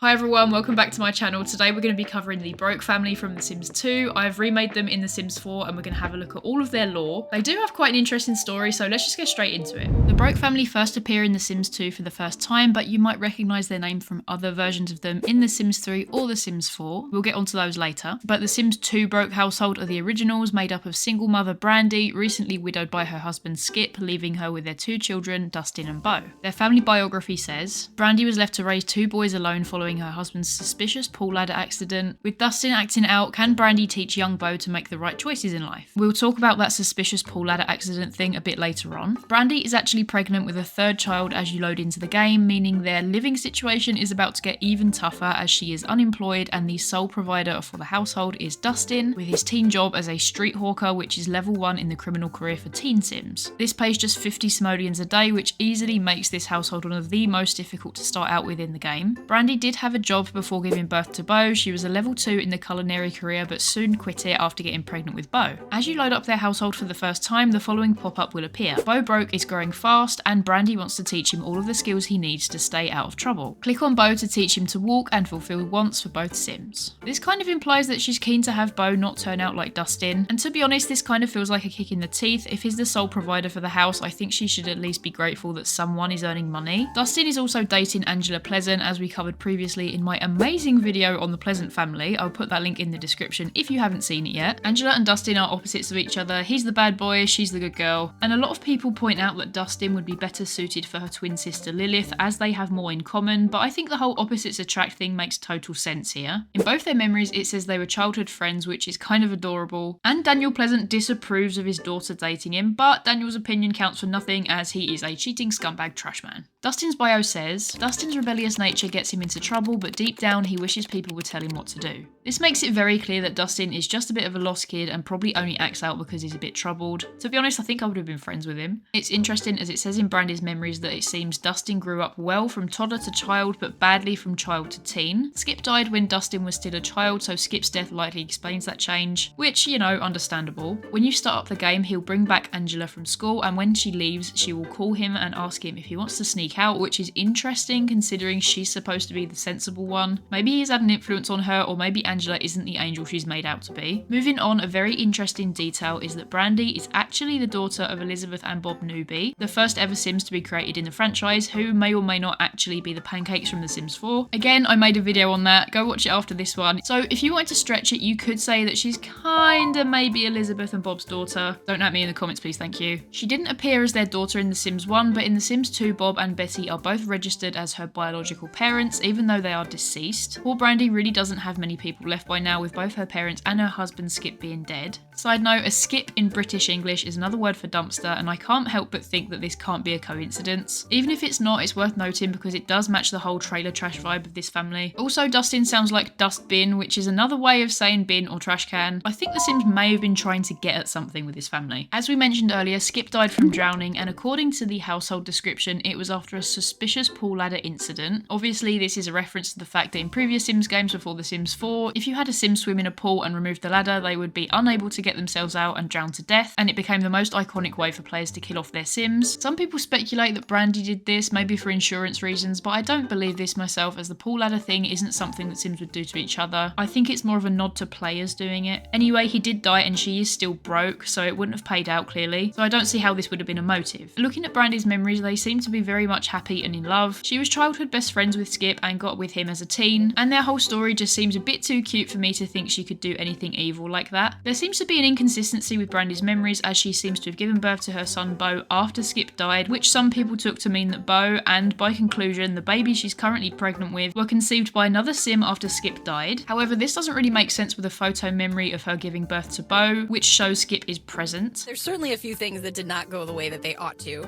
Hi everyone, welcome back to my channel. Today we're going to be covering the Broke family from The Sims 2. I've remade them in The Sims 4 and we're going to have a look at all of their lore. They do have quite an interesting story, so let's just get straight into it. The Broke family first appear in The Sims 2 for the first time, but you might recognise their name from other versions of them in The Sims 3 or The Sims 4. We'll get onto those later. But The Sims 2 Broke household are the originals, made up of single mother Brandy, recently widowed by her husband Skip, leaving her with their two children, Dustin and Beau. Their family biography says, Brandy was left to raise two boys alone following her husband's suspicious pool ladder accident. With Dustin acting out, can Brandy teach young Beau to make the right choices in life? We'll talk about that suspicious pool ladder accident thing a bit later on. Brandy is actually pregnant with a third child as you load into the game, meaning their living situation is about to get even tougher as she is unemployed and the sole provider for the household is Dustin, with his teen job as a street hawker, which is level 1 in the criminal career for teen Sims. This pays just 50 simoleons a day, which easily makes this household one of the most difficult to start out with in the game. Brandy did have a job before giving birth to Beau. She was a level 2 in the culinary career but soon quit it after getting pregnant with Beau. As you load up their household for the first time, the following pop-up will appear. Beau Broke is growing fast and Brandy wants to teach him all of the skills he needs to stay out of trouble. Click on Beau to teach him to walk and fulfill wants for both Sims. This kind of implies that she's keen to have Beau not turn out like Dustin, and to be honest, this kind of feels like a kick in the teeth. If he's the sole provider for the house, I think she should at least be grateful that someone is earning money. Dustin is also dating Angela Pleasant, as we covered previously in my amazing video on the Pleasant family. I'll put that link in the description if you haven't seen it yet. Angela and Dustin are opposites of each other. He's the bad boy, she's the good girl. And a lot of people point out that Dustin would be better suited for her twin sister Lilith, as they have more in common, but I think the whole opposites attract thing makes total sense here. In both their memories, it says they were childhood friends, which is kind of adorable. And Daniel Pleasant disapproves of his daughter dating him, but Daniel's opinion counts for nothing as he is a cheating scumbag trash man. Dustin's bio says, Dustin's rebellious nature gets him into trouble, but deep down he wishes people would tell him what to do. This makes it very clear that Dustin is just a bit of a lost kid and probably only acts out because he's a bit troubled. To be honest, I think I would have been friends with him. It's interesting as it says in Brandy's memories that it seems Dustin grew up well from toddler to child, but badly from child to teen. Skip died when Dustin was still a child, so Skip's death likely explains that change, which, you know, understandable. When you start up the game, he'll bring back Angela from school, and when she leaves, she will call him and ask him if he wants to sneak out, which is interesting considering she's supposed to be the sensible one. Maybe he's had an influence on her, or maybe Angela isn't the angel she's made out to be. Moving on, a very interesting detail is that Brandy is actually the daughter of Elizabeth and Bob Newby, the first ever Sims to be created in the franchise, who may or may not actually be the pancakes from The Sims 4. Again, I made a video on that, go watch it after this one. So if you wanted to stretch it, you could say that she's kinda maybe Elizabeth and Bob's daughter. Don't at me in the comments please, thank you. She didn't appear as their daughter in The Sims 1, but in The Sims 2, Bob and Betty are both registered as her biological parents, even though they are deceased. Poor Brandy really doesn't have many people left by now, with both her parents and her husband Skip being dead. Side note, a skip in British English is another word for dumpster, and I can't help but think that this can't be a coincidence. Even if it's not, it's worth noting because it does match the whole trailer trash vibe of this family. Also, Dustin sounds like dustbin, which is another way of saying bin or trash can. I think The Sims may have been trying to get at something with this family. As we mentioned earlier, Skip died from drowning, and according to the household description, it was after a suspicious pool ladder incident. Obviously, this is a reference to the fact that in previous Sims games before The Sims 4, if you had a Sim swim in a pool and removed the ladder, they would be unable to get themselves out and drown to death, and it became the most iconic way for players to kill off their Sims. Some people speculate that Brandy did this, maybe for insurance reasons, but I don't believe this myself, as the pool ladder thing isn't something that Sims would do to each other. I think it's more of a nod to players doing it. Anyway, he did die and she is still broke, so it wouldn't have paid out clearly, so I don't see how this would have been a motive. Looking at Brandy's memories, they seem to be very much happy and in love. She was childhood best friends with Skip and got with him as a teen, and their whole story just seems a bit too cute for me to think she could do anything evil like that. There seems to be an inconsistency with Brandy's memories, as she seems to have given birth to her son Beau after Skip died, which some people took to mean that Beau, and by conclusion the baby she's currently pregnant with, were conceived by another Sim after Skip died. However, this doesn't really make sense with a photo memory of her giving birth to Beau, which shows Skip is present. There's certainly a few things that did not go the way that they ought to.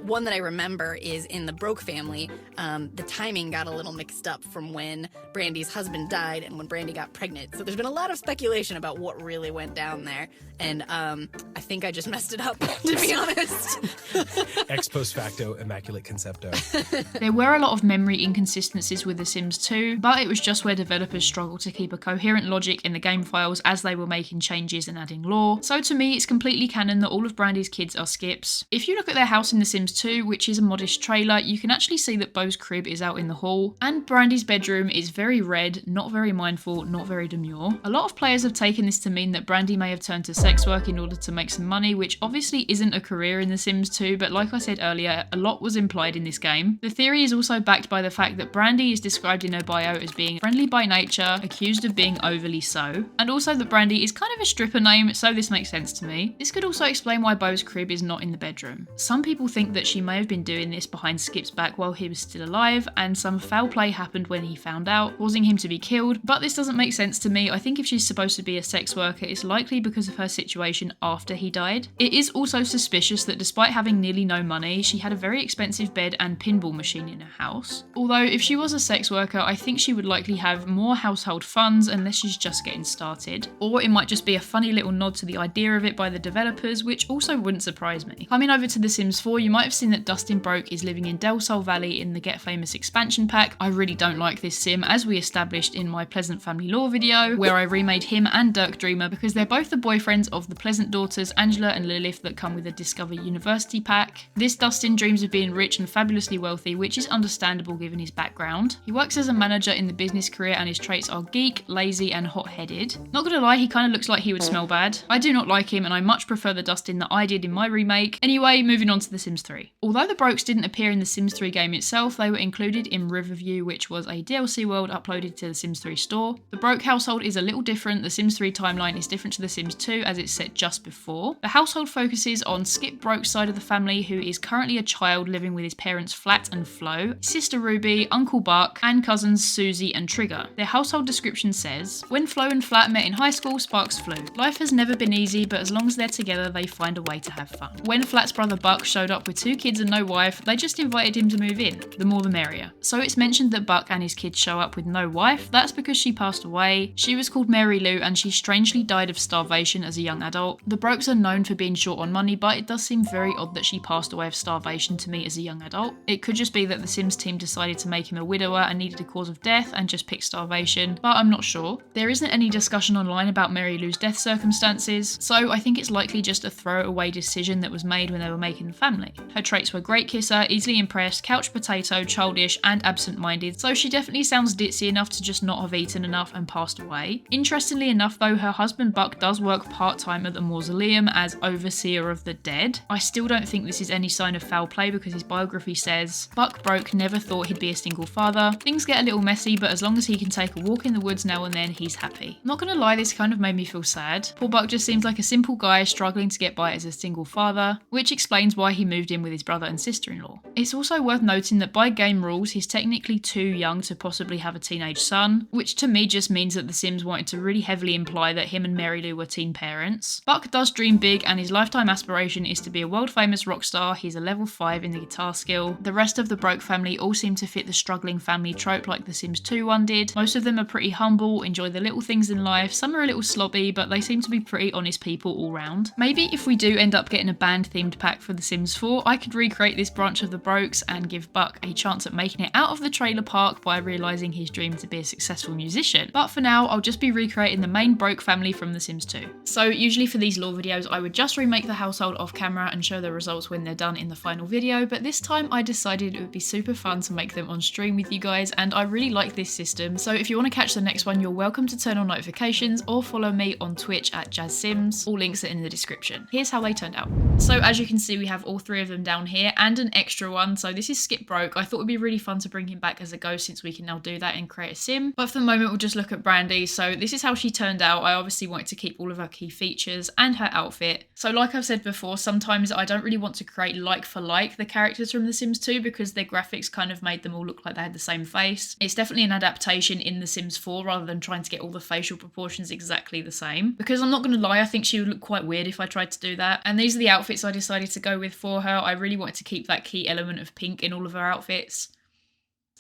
One that I remember is in the Broke family, the timing got a little mixed up from when Brandy's husband died and when Brandy got pregnant. So there's been a lot of speculation about what really went down there. And I think I just messed it up, to be honest. Ex post facto immaculate concepto. There were a lot of memory inconsistencies with The Sims 2, but it was just where developers struggled to keep a coherent logic in the game files as they were making changes and adding lore. So to me, it's completely canon that all of Brandy's kids are Skips. If you look at their house house in The Sims 2, which is a modest trailer, you can actually see that Beau's crib is out in the hall, and Brandy's bedroom is very red, not very mindful, not very demure. A lot of players have taken this to mean that Brandy may have turned to sex work in order to make some money, which obviously isn't a career in The Sims 2, but like I said earlier, a lot was implied in this game. The theory is also backed by the fact that Brandy is described in her bio as being friendly by nature, accused of being overly so, and also that Brandy is kind of a stripper name, so this makes sense to me. This could also explain why Beau's crib is not in the bedroom. Some people think that she may have been doing this behind Skip's back while he was still alive, and some foul play happened when he found out, causing him to be killed, but this doesn't make sense to me. I think if she's supposed to be a sex worker, it's likely because of her situation after he died. It is also suspicious that despite having nearly no money, she had a very expensive bed and pinball machine in her house. Although if she was a sex worker, I think she would likely have more household funds unless she's just getting started. Or it might just be a funny little nod to the idea of it by the developers, which also wouldn't surprise me. Coming over to The Sims 4, you might have seen that Dustin Broke is living in Del Sol Valley in the Get Famous expansion pack. I really don't like this sim, as we established in my Pleasant Family Lore video, where I remade him and Dirk Dreamer because they're both the boyfriends of the Pleasant daughters Angela and Lilith that come with the Discover University pack. This Dustin dreams of being rich and fabulously wealthy, which is understandable given his background. He works as a manager in the business career and his traits are geek, lazy and hot-headed. Not gonna lie, he kind of looks like he would smell bad. I do not like him and I much prefer the Dustin that I did in my remake. Anyway, moving on to The Sims 3. Although the Brokes didn't appear in The Sims 3 game itself, they were included in Riverview, which was a DLC world uploaded to The Sims 3 store. The Broke household is a little different. The Sims 3 timeline is different to The Sims 2 as it's set just before. The household focuses on Skip Broke's side of the family, who is currently a child living with his parents Flat and Flo, sister Ruby, Uncle Buck, and cousins Susie and Trigger. Their household description says, when Flo and Flat met in high school, sparks flew. Life has never been easy, but as long as they're together, they find a way to have fun. When Flat's brother Buck showed up with 2 kids and no wife, they just invited him to move in. The more the merrier. So it's mentioned that Buck and his kids show up with no wife. That's because she passed away. She was called Mary Lou and she strangely died of starvation as a young adult. The Brokes are known for being short on money, but it does seem very odd that she passed away of starvation to me as a young adult. It could just be that the Sims team decided to make him a widower and needed a cause of death and just picked starvation, but I'm not sure. There isn't any discussion online about Mary Lou's death circumstances, so I think it's likely just a throwaway decision that was made when they were making the family. Her traits were great kisser, easily impressed, couch potato, childish and absent-minded, so she definitely sounds ditzy enough to just not have eaten enough and passed away. Interestingly enough though, her husband Buck does work part-time at the mausoleum as overseer of the dead. I still don't think this is any sign of foul play because his biography says, Buck Broke never thought he'd be a single father. Things get a little messy, but as long as he can take a walk in the woods now and then, he's happy. Not gonna lie, this kind of made me feel sad. Poor Buck just seems like a simple guy struggling to get by as a single father, which explains why he moved in with his brother and sister-in-law. It's also worth noting that by game rules, he's technically too young to possibly have a teenage son, which to me just means that The Sims wanted to really heavily imply that him and Mary Lou were teen parents. Buck does dream big and his lifetime aspiration is to be a world-famous rock star. He's a level 5 in the guitar skill. The rest of the Broke family all seem to fit the struggling family trope like The Sims 2 one did. Most of them are pretty humble, enjoy the little things in life. Some are a little slobby, but they seem to be pretty honest people all round. Maybe if we do end up getting a band-themed pack for The Sims 4, I could recreate this branch of the Brokes and give Buck a chance at making it out of the trailer park by realising his dream to be a successful musician. But for now, I'll just be recreating the main Broke family from The Sims 2. So usually for these lore videos, I would just remake the household off camera and show the results when they're done in the final video, but this time I decided it would be super fun to make them on stream with you guys, and I really like this system. So if you want to catch the next one, you're welcome to turn on notifications or follow me on Twitch at JazSims. All links are in the description. Here's how they turned out. So as you can see, we have all 3 of them down here and an extra one. So this is Skip Broke. I thought it would be really fun to bring him back as a ghost since we can now do that and create a sim. But for the moment, we'll just look at Brandy. So this is how she turned out. I obviously wanted to keep all of her key features and her outfit. So like I've said before, sometimes I don't really want to create like for like the characters from The Sims 2 because their graphics kind of made them all look like they had the same face. It's definitely an adaptation in The Sims 4 rather than trying to get all the facial proportions exactly the same. Because I'm not going to lie, I think she would look quite weird if I tried to do that. And these are the outfits I decided to go with for her. I really wanted to keep that key element of pink in all of her outfits.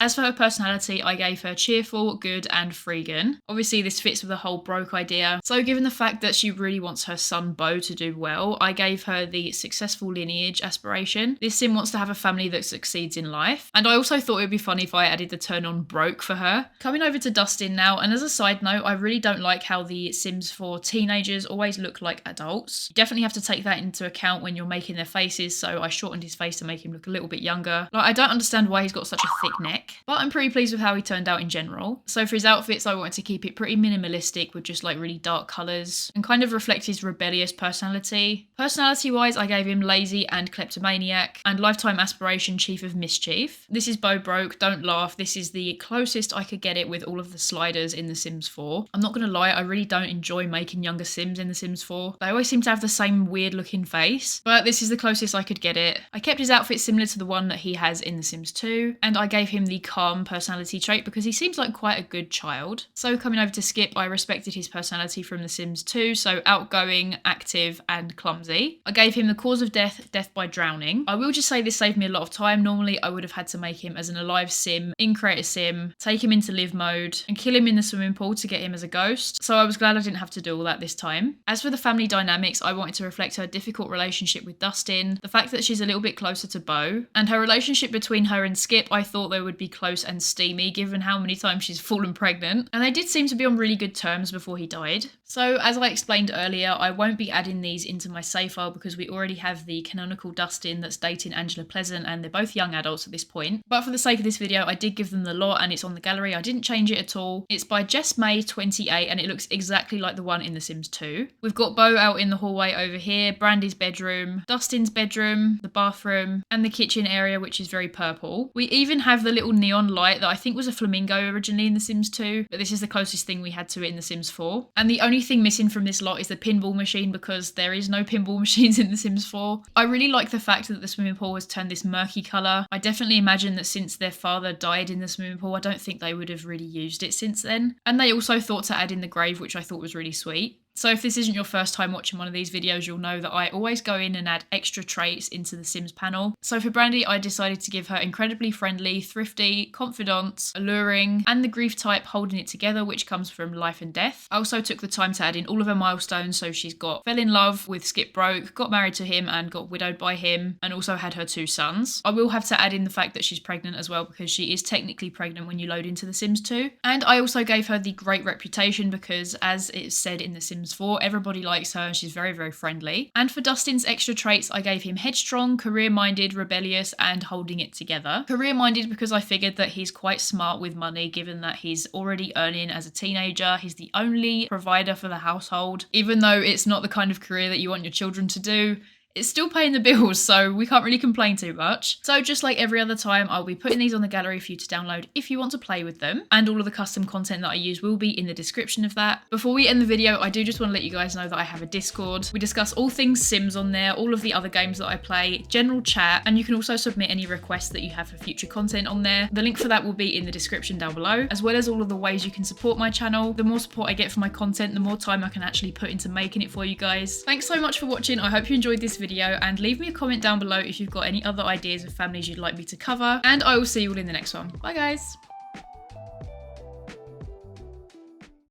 As for her personality, I gave her cheerful, good, and freegan. Obviously, this fits with the whole broke idea. So given the fact that she really wants her son Beau to do well, I gave her the successful lineage aspiration. This sim wants to have a family that succeeds in life. And I also thought it would be funny if I added the turn on broke for her. Coming over to Dustin now, and as a side note, I really don't like how the Sims 4 teenagers always look like adults. You definitely have to take that into account when you're making their faces, so I shortened his face to make him look a little bit younger. Like, I don't understand why he's got such a thick neck, but I'm pretty pleased with how he turned out in general. So for his outfits, I wanted to keep it pretty minimalistic with just like really dark colours and kind of reflect his rebellious personality. Personality wise, I gave him lazy and kleptomaniac, and lifetime aspiration chief of mischief. This is Beau broke, don't laugh. This is the closest I could get it with all of the sliders in The Sims 4. I'm not gonna lie, I really don't enjoy making younger Sims in The Sims 4. They always seem to have the same weird looking face, but this is the closest I could get it. I kept his outfit similar to the one that he has in The Sims 2, and I gave him the calm personality trait because he seems like quite a good child. So coming over to Skip, I respected his personality from The Sims 2, so outgoing, active, and clumsy. I gave him the cause of death, death by drowning. I will just say this saved me a lot of time. Normally I would have had to make him as an alive sim, in create a sim, take him into live mode, and kill him in the swimming pool to get him as a ghost. So I was glad I didn't have to do all that this time. As for the family dynamics, I wanted to reflect her difficult relationship with Dustin, the fact that she's a little bit closer to Beau, and her relationship between her and Skip. I thought they would be close and steamy given how many times she's fallen pregnant, and they did seem to be on really good terms before he died. So as I explained earlier, I won't be adding these into my save file because we already have the canonical Dustin that's dating Angela Pleasant, and they're both young adults at this point. But for the sake of this video, I did give them the lot and it's on the gallery. I didn't change it at all. It's by Jess May 28 and it looks exactly like the one in The Sims 2. We've got Beau out in the hallway over here, Brandy's bedroom, Dustin's bedroom, the bathroom, and the kitchen area, which is very purple. We even have the little neon light that I think was a flamingo originally in The Sims 2, but this is the closest thing we had to it in The Sims 4. And the only thing missing from this lot is the pinball machine because there is no pinball machines in The Sims 4. I really like the fact that the swimming pool has turned this murky colour. I definitely imagine that since their father died in the swimming pool, I don't think they would have really used it since then. And they also thought to add in the grave, which I thought was really sweet. So if this isn't your first time watching one of these videos, you'll know that I always go in and add extra traits into the Sims panel. So for Brandy, I decided to give her incredibly friendly, thrifty, confidant, alluring, and the grief type holding it together, which comes from life and death. I also took the time to add in all of her milestones. So she's fell in love with Skip Broke, got married to him and got widowed by him, and also had her 2 sons. I will have to add in the fact that she's pregnant as well because she is technically pregnant when you load into The Sims 2. And I also gave her the great reputation because, as it's said in The Sims 4, everybody likes her and she's very, very friendly. And for Dustin's extra traits, I gave him headstrong, career-minded, rebellious, and holding it together. Career-minded because I figured that he's quite smart with money given that he's already earning as a teenager. He's the only provider for the household. Even though it's not the kind of career that you want your children to do, it's still paying the bills, so we can't really complain too much. So just like every other time, I'll be putting these on the gallery for you to download if you want to play with them. And all of the custom content that I use will be in the description of that. Before we end the video, I do just want to let you guys know that I have a Discord. We discuss all things Sims on there, all of the other games that I play, general chat, and you can also submit any requests that you have for future content on there. The link for that will be in the description down below, as well as all of the ways you can support my channel. The more support I get for my content, the more time I can actually put into making it for you guys. Thanks so much for watching. I hope you enjoyed this video, and leave me a comment down below if you've got any other ideas of families you'd like me to cover, and I will see you all in the next one. Bye guys!